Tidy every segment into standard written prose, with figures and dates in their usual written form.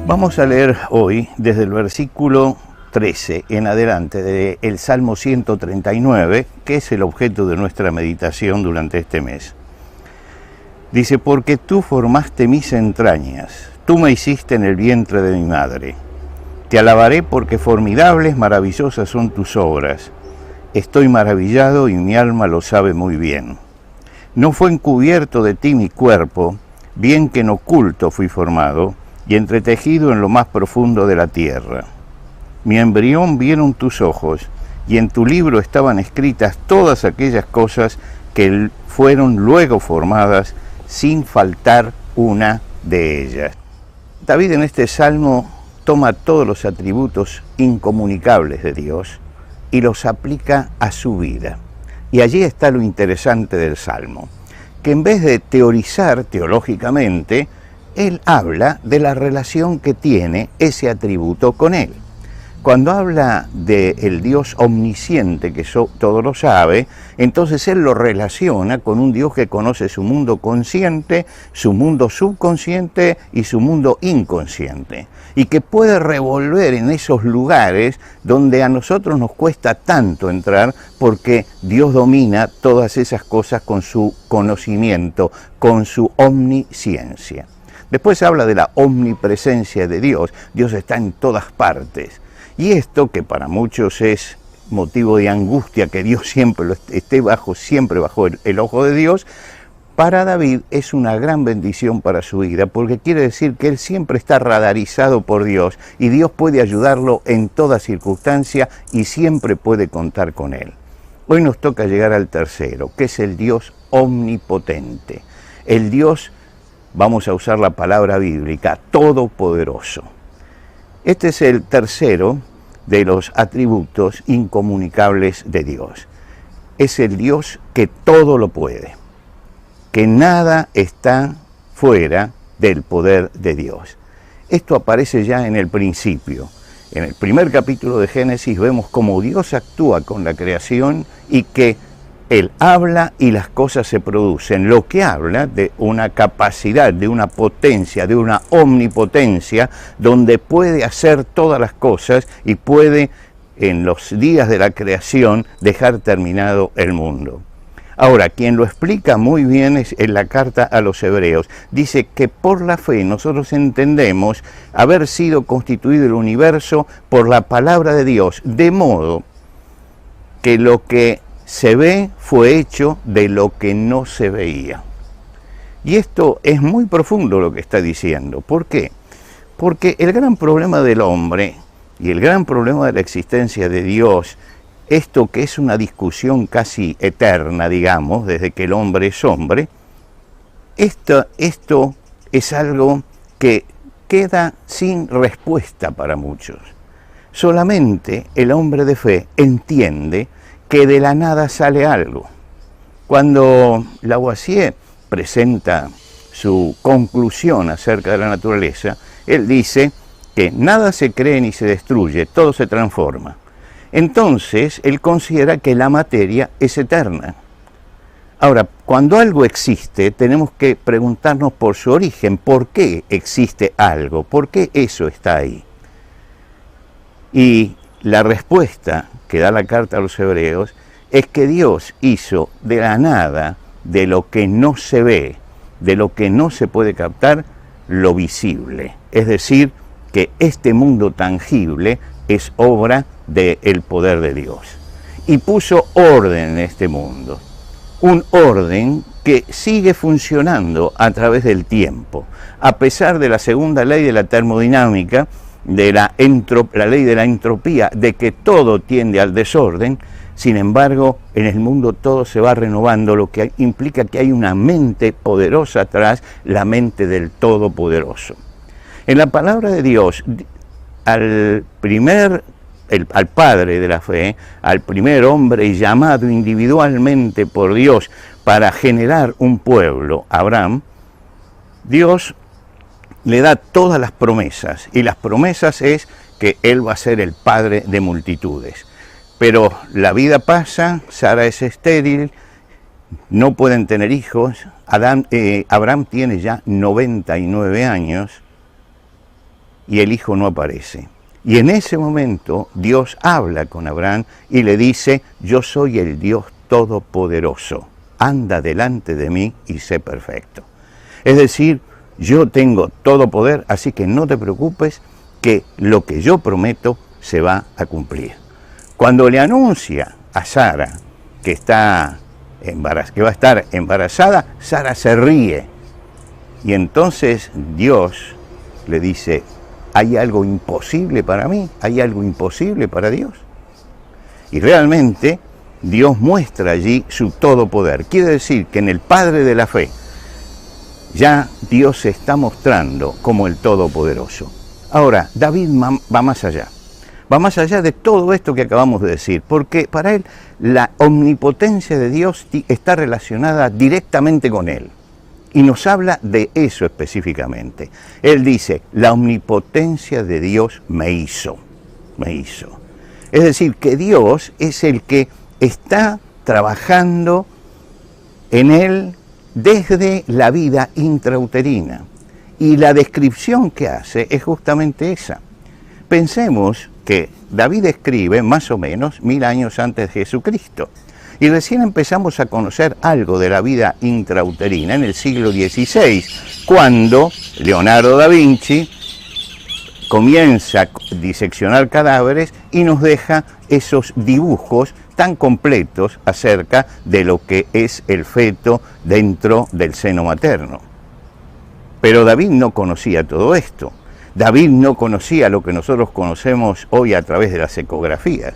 Vamos a leer hoy desde el versículo 13 en adelante del Salmo 139, que es el objeto de nuestra meditación durante este mes. Dice: porque tú formaste mis entrañas, tú me hiciste en el vientre de mi madre. Te alabaré porque formidables, maravillosas son tus obras. Estoy maravillado y mi alma lo sabe muy bien. No fue encubierto de ti mi cuerpo, bien que en oculto fui formado, y entretejido en lo más profundo de la tierra. Mi embrión vieron tus ojos, y en tu libro estaban escritas todas aquellas cosas que fueron luego formadas, sin faltar una de ellas. David en este salmo toma todos los atributos incomunicables de Dios y los aplica a su vida. Y allí está lo interesante del salmo, que en vez de teorizar teológicamente, él habla de la relación que tiene ese atributo con él. Cuando habla del Dios omnisciente, que todo lo sabe, entonces él lo relaciona con un Dios que conoce su mundo consciente, su mundo subconsciente y su mundo inconsciente, y que puede revolver en esos lugares donde a nosotros nos cuesta tanto entrar, porque Dios domina todas esas cosas con su conocimiento, con su omnisciencia. Después habla de la omnipresencia de Dios. Dios está en todas partes. Y esto, que para muchos es motivo de angustia, que Dios siempre esté siempre bajo el ojo de Dios, para David es una gran bendición para su vida, porque quiere decir que él siempre está radarizado por Dios y Dios puede ayudarlo en toda circunstancia y siempre puede contar con él. Hoy nos toca llegar al tercero, que es el Dios omnipotente. El Dios, vamos a usar la palabra bíblica, todopoderoso. Este es el tercero de los atributos incomunicables de Dios. Es el Dios que todo lo puede, que nada está fuera del poder de Dios. Esto aparece ya en el principio. En el primer capítulo de Génesis vemos cómo Dios actúa con la creación y que Él habla y las cosas se producen, lo que habla de una capacidad, de una potencia, de una omnipotencia, donde puede hacer todas las cosas y puede, en los días de la creación, dejar terminado el mundo. Ahora, quien lo explica muy bien es en la carta a los Hebreos. Dice que por la fe nosotros entendemos haber sido constituido el universo por la palabra de Dios, de modo que lo que se ve fue hecho de lo que no se veía. Y esto es muy profundo lo que está diciendo. ¿Por qué? Porque el gran problema del hombre y el gran problema de la existencia de Dios, esto que es una discusión casi eterna, digamos, desde que el hombre es hombre, esto es algo que queda sin respuesta para muchos. Solamente el hombre de fe entiende que de la nada sale algo. Cuando Lavoisier presenta su conclusión acerca de la naturaleza, él dice que nada se cree ni se destruye, todo se transforma. Entonces, él considera que la materia es eterna. Ahora, cuando algo existe, tenemos que preguntarnos por su origen, ¿por qué existe algo? ¿Por qué eso está ahí? Y la respuesta que da la carta a los Hebreos es que Dios hizo de la nada, de lo que no se ve, de lo que no se puede captar, lo visible. Es decir, que este mundo tangible es obra del poder de Dios. Y puso orden en este mundo. Un orden que sigue funcionando a través del tiempo. A pesar de la segunda ley de la termodinámica, de la ley de la entropía, de que todo tiende al desorden, sin embargo, en el mundo todo se va renovando, lo que implica que hay una mente poderosa atrás, la mente del Todopoderoso. En la palabra de Dios, al padre de la fe, al primer hombre llamado individualmente por Dios para generar un pueblo, Abraham, Dios le da todas las promesas, y las promesas es que él va a ser el padre de multitudes. Pero la vida pasa, Sara es estéril, no pueden tener hijos, Abraham tiene ya 99 años, y el hijo no aparece. Y en ese momento Dios habla con Abraham y le dice: yo soy el Dios Todopoderoso, anda delante de mí y sé perfecto. Es decir, yo tengo todo poder, así que no te preocupes, que lo que yo prometo se va a cumplir. Cuando le anuncia a Sara que va a estar embarazada, Sara se ríe. Y entonces Dios le dice: ¿hay algo imposible para mí? ¿Hay algo imposible para Dios? Y realmente Dios muestra allí su todopoder. Quiere decir que en el Padre de la fe ya Dios se está mostrando como el Todopoderoso. Ahora, David va más allá. Va más allá de todo esto que acabamos de decir, porque para él la omnipotencia de Dios está relacionada directamente con él. Y nos habla de eso específicamente. Él dice: la omnipotencia de Dios me hizo. Es decir, que Dios es el que está trabajando en él desde la vida intrauterina. Y la descripción que hace es justamente esa. Pensemos que David escribe más o menos 1000 años antes de Jesucristo. Y recién empezamos a conocer algo de la vida intrauterina en el siglo XVI, cuando Leonardo da Vinci comienza a diseccionar cadáveres y nos deja esos dibujos tan completos acerca de lo que es el feto dentro del seno materno. Pero David no conocía todo esto. David no conocía lo que nosotros conocemos hoy a través de las ecografías.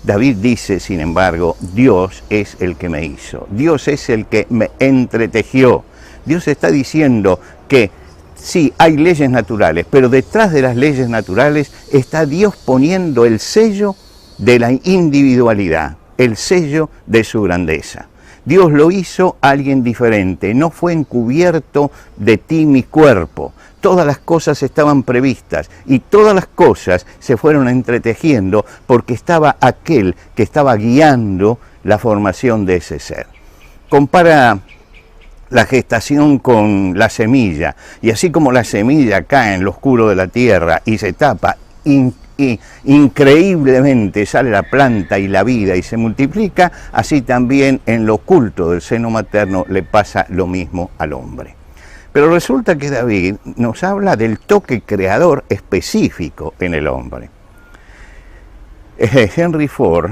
David dice, sin embargo: Dios es el que me hizo, Dios es el que me entretejió. Dios está diciendo que sí, hay leyes naturales, pero detrás de las leyes naturales está Dios poniendo el sello de la individualidad, el sello de su grandeza. Dios lo hizo a alguien diferente, no fue encubierto de ti mi cuerpo. Todas las cosas estaban previstas y todas las cosas se fueron entretejiendo porque estaba aquel que estaba guiando la formación de ese ser. Compara la gestación con la semilla, y así como la semilla cae en lo oscuro de la tierra y se tapa, increíblemente sale la planta y la vida y se multiplica, así también en lo oculto del seno materno le pasa lo mismo al hombre. Pero resulta que David nos habla del toque creador específico en el hombre. Henry Ford,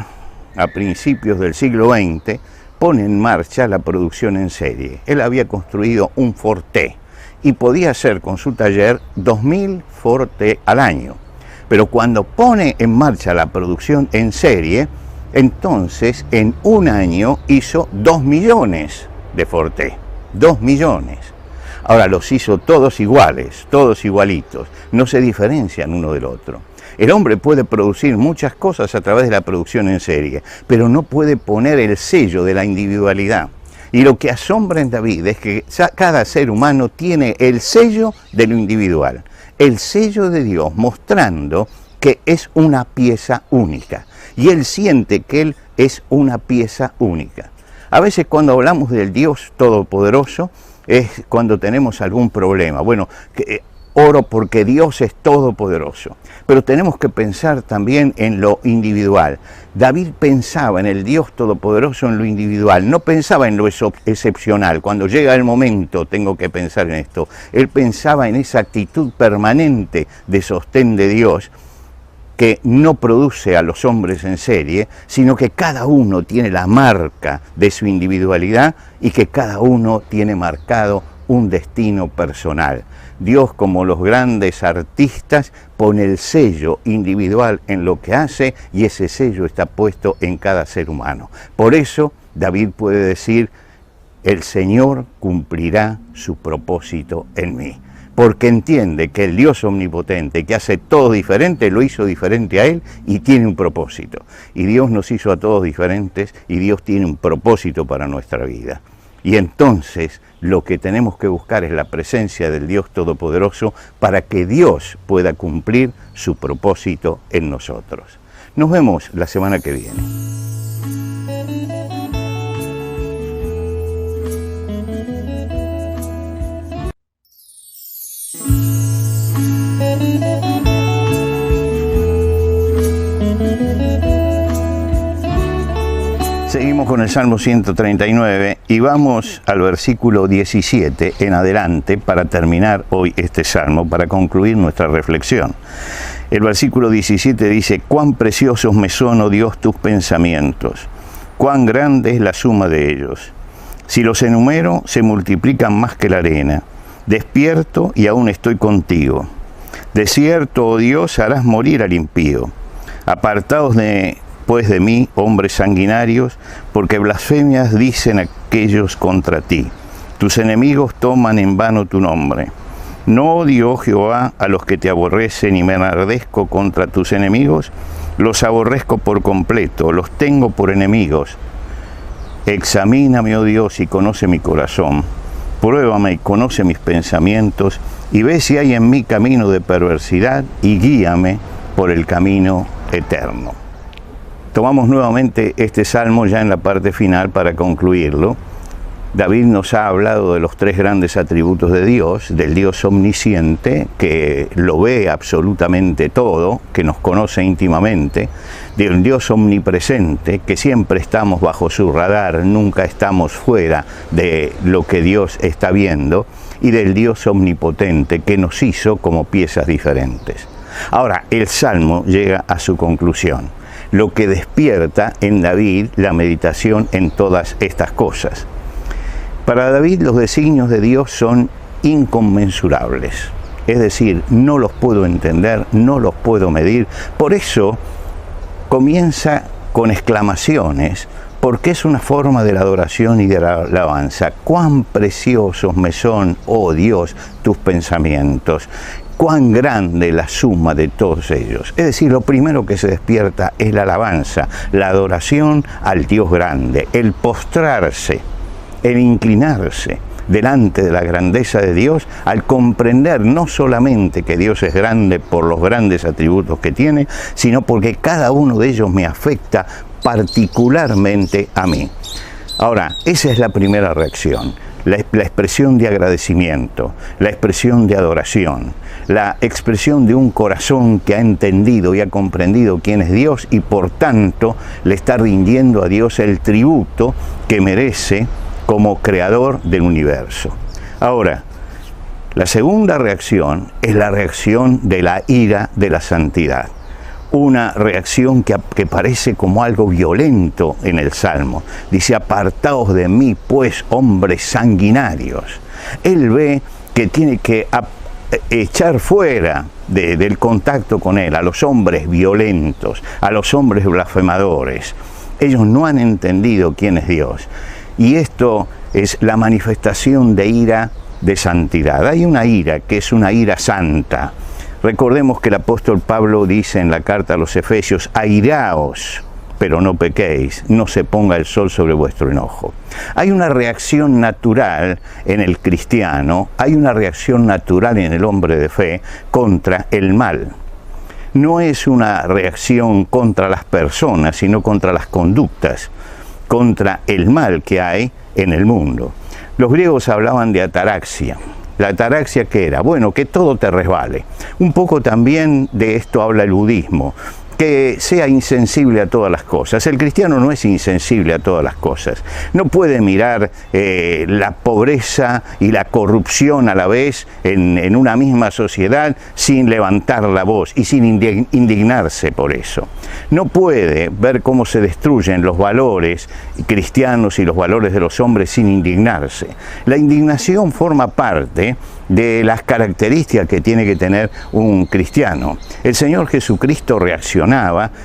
a principios del siglo XX, pone en marcha la producción en serie. Él había construido un Ford T y podía hacer con su taller 2000 Ford T al año. Pero cuando pone en marcha la producción en serie, entonces en un año hizo 2 millones de Ford T. 2 millones. Ahora los hizo todos iguales, todos igualitos, no se diferencian uno del otro. El hombre puede producir muchas cosas a través de la producción en serie, pero no puede poner el sello de la individualidad. Y lo que asombra en David es que cada ser humano tiene el sello de lo individual, el sello de Dios, mostrando que es una pieza única. Y él siente que él es una pieza única. A veces cuando hablamos del Dios Todopoderoso, es cuando tenemos algún problema. Bueno, oro porque Dios es todopoderoso. Pero tenemos que pensar también en lo individual. David pensaba en el Dios Todopoderoso en lo individual, no pensaba en lo excepcional. Cuando llega el momento tengo que pensar en esto. Él pensaba en esa actitud permanente de sostén de Dios, que no produce a los hombres en serie, sino que cada uno tiene la marca de su individualidad y que cada uno tiene marcado un destino personal. Dios, como los grandes artistas, pone el sello individual en lo que hace y ese sello está puesto en cada ser humano. Por eso David puede decir: el Señor cumplirá su propósito en mí. Porque entiende que el Dios omnipotente, que hace todo diferente, lo hizo diferente a él y tiene un propósito. Y Dios nos hizo a todos diferentes y Dios tiene un propósito para nuestra vida. Y entonces lo que tenemos que buscar es la presencia del Dios Todopoderoso para que Dios pueda cumplir su propósito en nosotros. Nos vemos la semana que viene. Thank you. Seguimos con el Salmo 139 y vamos al versículo 17 en adelante para terminar hoy este Salmo, para concluir nuestra reflexión. El versículo 17 dice: «Cuán preciosos me son, oh Dios, tus pensamientos, cuán grande es la suma de ellos. Si los enumero, se multiplican más que la arena. Despierto y aún estoy contigo. De cierto, oh Dios, harás morir al impío. Apartaos pues de mí, hombres sanguinarios, porque blasfemias dicen aquellos contra ti. Tus enemigos toman en vano tu nombre. No odio, oh Jehová, a los que te aborrecen, y me enardezco contra tus enemigos. Los aborrezco por completo, los tengo por enemigos. Examíname, oh Dios, y conoce mi corazón. Pruébame y conoce mis pensamientos, y ve si hay en mí camino de perversidad, y guíame por el camino eterno». Tomamos nuevamente este salmo ya en la parte final para concluirlo. David nos ha hablado de los tres grandes atributos de Dios: del Dios omnisciente, que lo ve absolutamente todo, que nos conoce íntimamente; del Dios omnipresente, que siempre estamos bajo su radar, nunca estamos fuera de lo que Dios está viendo; y del Dios omnipotente, que nos hizo como piezas diferentes. Ahora, el Salmo llega a su conclusión, lo que despierta en David la meditación en todas estas cosas. Para David, los designios de Dios son inconmensurables, es decir, no los puedo entender, no los puedo medir. Por eso comienza con exclamaciones, porque es una forma de la adoración y de la alabanza. «Cuán preciosos me son, oh Dios, tus pensamientos. Cuán grande la suma de todos ellos». Es decir, lo primero que se despierta es la alabanza, la adoración al Dios grande, el postrarse, el inclinarse delante de la grandeza de Dios, al comprender no solamente que Dios es grande por los grandes atributos que tiene, sino porque cada uno de ellos me afecta particularmente a mí. Ahora, esa es la primera reacción, la expresión de agradecimiento, la expresión de adoración, la expresión de un corazón que ha entendido y ha comprendido quién es Dios y por tanto le está rindiendo a Dios el tributo que merece como creador del universo. Ahora, la segunda reacción es la reacción de la ira de la santidad. Una reacción que parece como algo violento en el Salmo. Dice: «Apartaos de mí, pues, hombres sanguinarios». Él ve que tiene que echar fuera del contacto con él a los hombres violentos, a los hombres blasfemadores. Ellos no han entendido quién es Dios. Y esto es la manifestación de ira de santidad. Hay una ira que es una ira santa. Recordemos que el apóstol Pablo dice en la carta a los Efesios: «Airaos, pero no pequéis, no se ponga el sol sobre vuestro enojo». Hay una reacción natural en el cristiano, hay una reacción natural en el hombre de fe contra el mal. No es una reacción contra las personas, sino contra las conductas, contra el mal que hay en el mundo. Los griegos hablaban de ataraxia. ¿La ataraxia qué era? Bueno, que todo te resbale. Un poco también de esto habla el budismo, que sea insensible a todas las cosas. El cristiano no es insensible a todas las cosas. No puede mirar la pobreza y la corrupción a la vez en una misma sociedad sin levantar la voz y sin indignarse por eso. No puede ver cómo se destruyen los valores cristianos y los valores de los hombres sin indignarse. La indignación forma parte de las características que tiene que tener un cristiano. El Señor Jesucristo reaccionaba,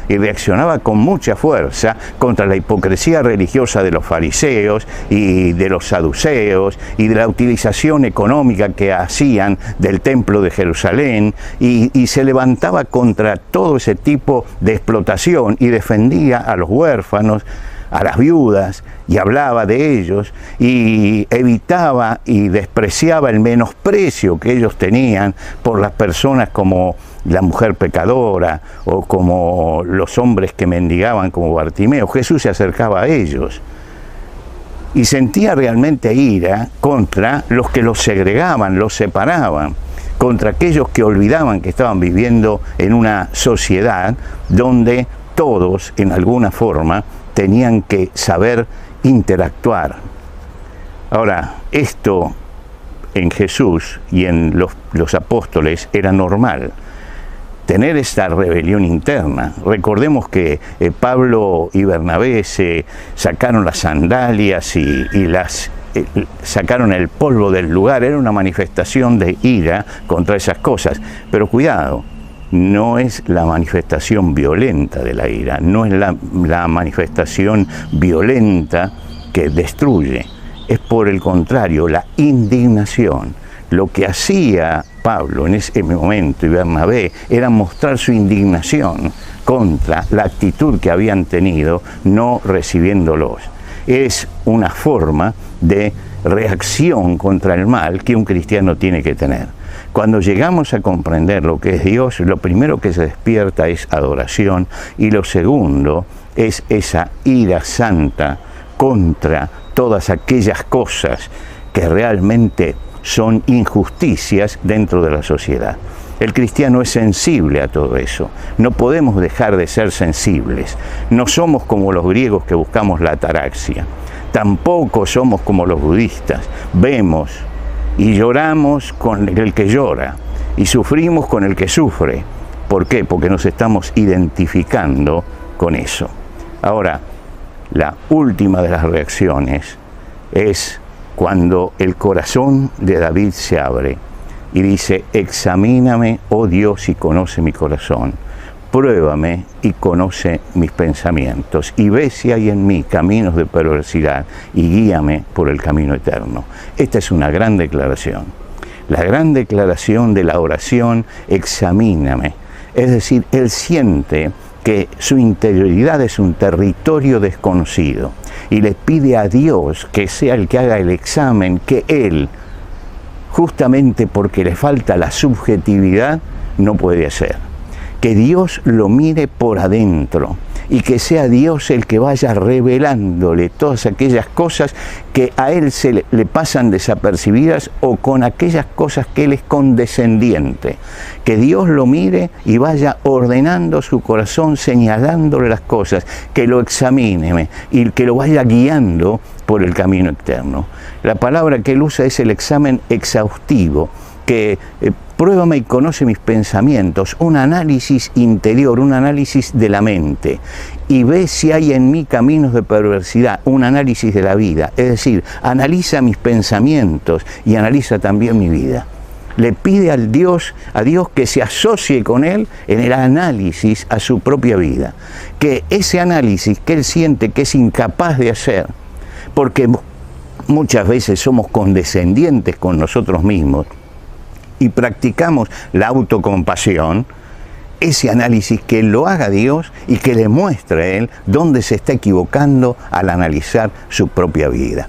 y reaccionaba con mucha fuerza contra la hipocresía religiosa de los fariseos y de los saduceos y de la utilización económica que hacían del templo de Jerusalén, y se levantaba contra todo ese tipo de explotación y defendía a los huérfanos, a las viudas, y hablaba de ellos y evitaba y despreciaba el menosprecio que ellos tenían por las personas como la mujer pecadora o como los hombres que mendigaban como Bartimeo. Jesús se acercaba a ellos y sentía realmente ira contra los que los segregaban, los separaban, contra aquellos que olvidaban que estaban viviendo en una sociedad donde todos en alguna forma tenían que saber interactuar. Ahora, esto en Jesús y en los apóstoles era normal, tener esta rebelión interna. Recordemos que Pablo y Bernabé se sacaron las sandalias y sacaron el polvo del lugar. Era una manifestación de ira contra esas cosas. Pero cuidado, no es la manifestación violenta de la ira, no es la manifestación violenta que destruye. Es por el contrario, la indignación. Lo que hacía Pablo en ese momento y Bernabé era mostrar su indignación contra la actitud que habían tenido no recibiéndolos. Es una forma de reacción contra el mal que un cristiano tiene que tener. Cuando llegamos a comprender lo que es Dios, lo primero que se despierta es adoración y lo segundo es esa ira santa contra todas aquellas cosas que realmente son injusticias dentro de la sociedad. El cristiano es sensible a todo eso. No podemos dejar de ser sensibles. No somos como los griegos que buscamos la ataraxia. Tampoco somos como los budistas. Vemos y lloramos con el que llora y sufrimos con el que sufre. ¿Por qué? Porque nos estamos identificando con eso. Ahora, la última de las reacciones es cuando el corazón de David se abre y dice: examíname, oh Dios, y conoce mi corazón. Pruébame y conoce mis pensamientos, y ve si hay en mí caminos de perversidad, y guíame por el camino eterno. Esta es una gran declaración. La gran declaración de la oración: examíname. Es decir, él siente que su interioridad es un territorio desconocido y le pide a Dios que sea el que haga el examen, que él, justamente porque le falta la subjetividad, no puede hacer. Que Dios lo mire por adentro y que sea Dios el que vaya revelándole todas aquellas cosas que a él le pasan desapercibidas, o con aquellas cosas que él es condescendiente. Que Dios lo mire y vaya ordenando su corazón, señalándole las cosas, que lo examine y que lo vaya guiando por el camino eterno. La palabra que él usa es el examen exhaustivo, que pruébame y conoce mis pensamientos, un análisis interior, un análisis de la mente, y ve si hay en mí caminos de perversidad, un análisis de la vida. Es decir, analiza mis pensamientos y analiza también mi vida. Le pide a Dios que se asocie con él en el análisis a su propia vida, que ese análisis que él siente que es incapaz de hacer, porque muchas veces somos condescendientes con nosotros mismos y practicamos la autocompasión, ese análisis que lo haga Dios y que le muestre a él dónde se está equivocando al analizar su propia vida.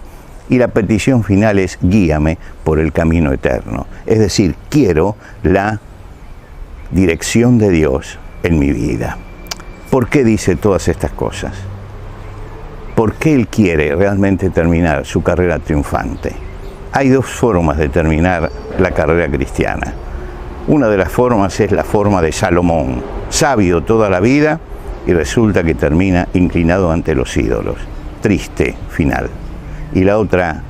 Y la petición final es: guíame por el camino eterno. Es decir, quiero la dirección de Dios en mi vida. ¿Por qué dice todas estas cosas? ¿Por qué él quiere realmente terminar su carrera triunfante? Hay dos formas de terminar la carrera cristiana. Una de las formas es la forma de Salomón, sabio toda la vida, y resulta que termina inclinado ante los ídolos. Triste final. Y la otra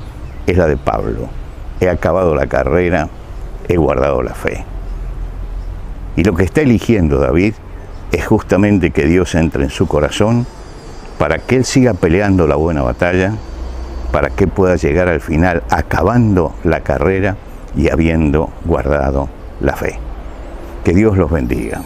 es la de Pablo: he acabado la carrera, he guardado la fe. Y lo que está eligiendo David es justamente que Dios entre en su corazón para que él siga peleando la buena batalla, para que pueda llegar al final acabando la carrera y habiendo guardado la fe. Que Dios los bendiga.